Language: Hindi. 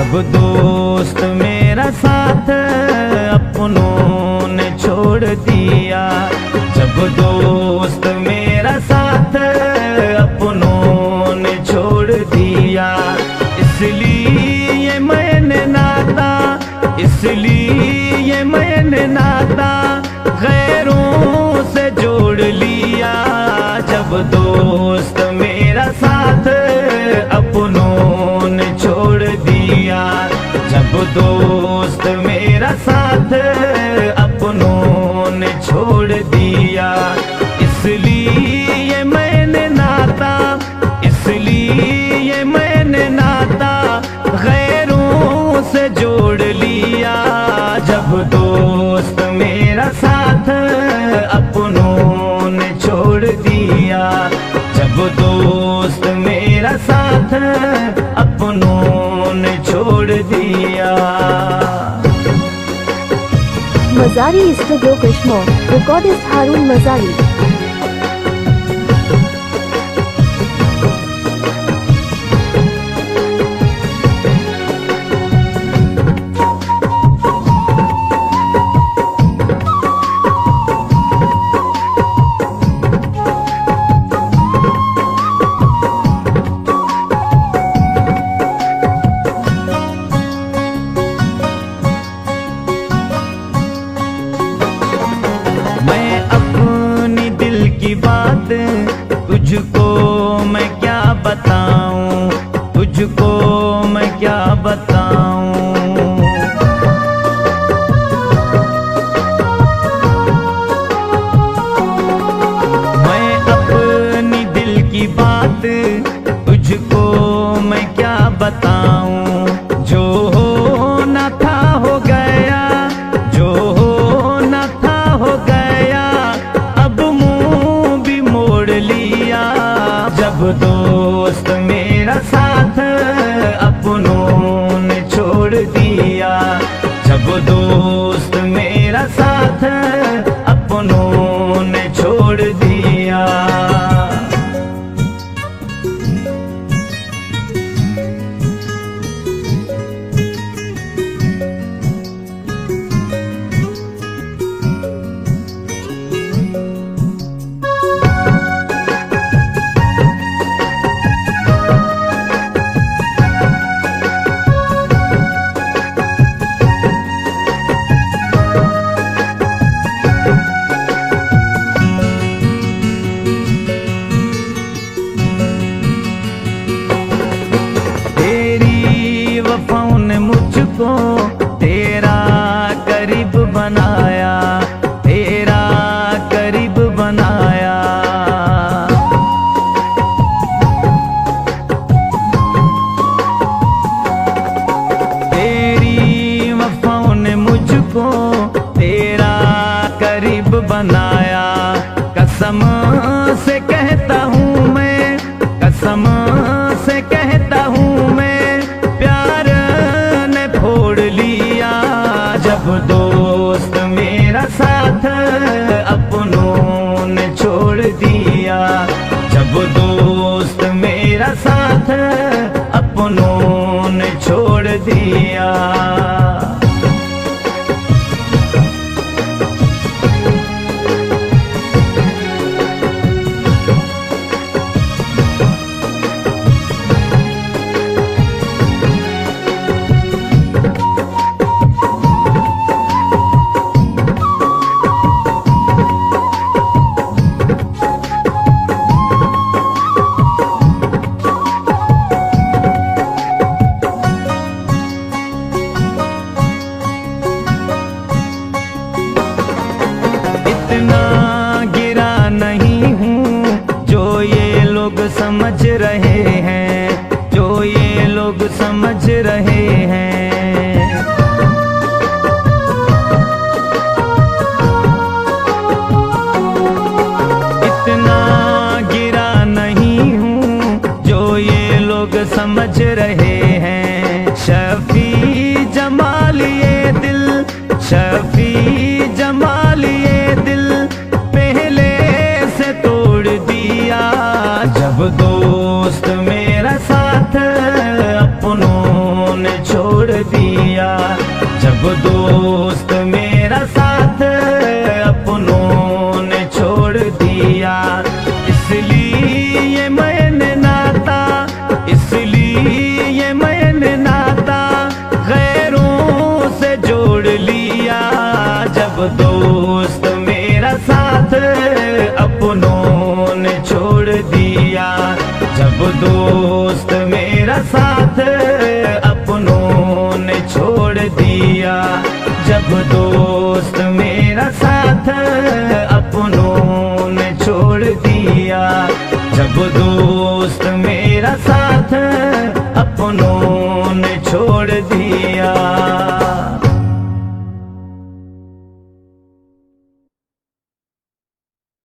जब दोस्त मेरा साथ अपनों ने छोड़ दिया, जब दोस्त मेरा साथ अपनों ने छोड़ दिया, इसलिए मैंने नाता, इसलिए मैंने नाता गैरों से जोड़ लिया। जब दोस्त मेरा साथ अपनों ने छोड़ दिया, जब दोस्त मेरा साथ अपनों ने छोड़ दिया, इसलिए मैंने नाता, इसलिए मैंने नाता गैरों से जोड़ लिया। जब दोस्त मेरा साथ अपनों ने छोड़ दिया, जब दोस्त मेरा साथ अपनों ने छोड़ दिया। Mazari Studio Kashmir, recordist Harun Mazari. की बात तुझको मैं क्या बताऊं, तुझको मैं क्या बताऊं। मैं अपनी दिल की बात तुझको मैं क्या बताऊं। जो होना था हो गया, जो होना था हो गया, अब लिया। जब दोस्त मेरा साथ अपनों ने छोड़ दिया, जब दोस्त मेरा साथ अपनों ने छोड़ दिया। मुझको तेरा करीब बनाया, तेरा करीब बनाया। तेरी वफाओं ने मुझको तेरा करीब बनाया। कसम से कहता हूँ मैं, कसम से कहता हूँ मैं, छोड़ लिया। जब दोस्त मेरा साथ अपनों ने छोड़ दिया, जब दोस्त मेरा साथ अपनों ने छोड़ दिया। समझ रहे हैं, जो ये लोग समझ रहे हैं। इतना गिरा नहीं हूँ जो ये लोग समझ रहे हैं। शफी जमाल ये दिल, शफी जमाल ये दिल पहले से तोड़ दिया। जब दोस्त मेरा साथ अपनों ने छोड़ जब दोस्त मेरा साथ अपनों ने छोड़ दिया, जब दोस्त मेरा साथ अपनों ने छोड़ दिया, जब दोस्त मेरा साथ अपनों ने छोड़ दिया।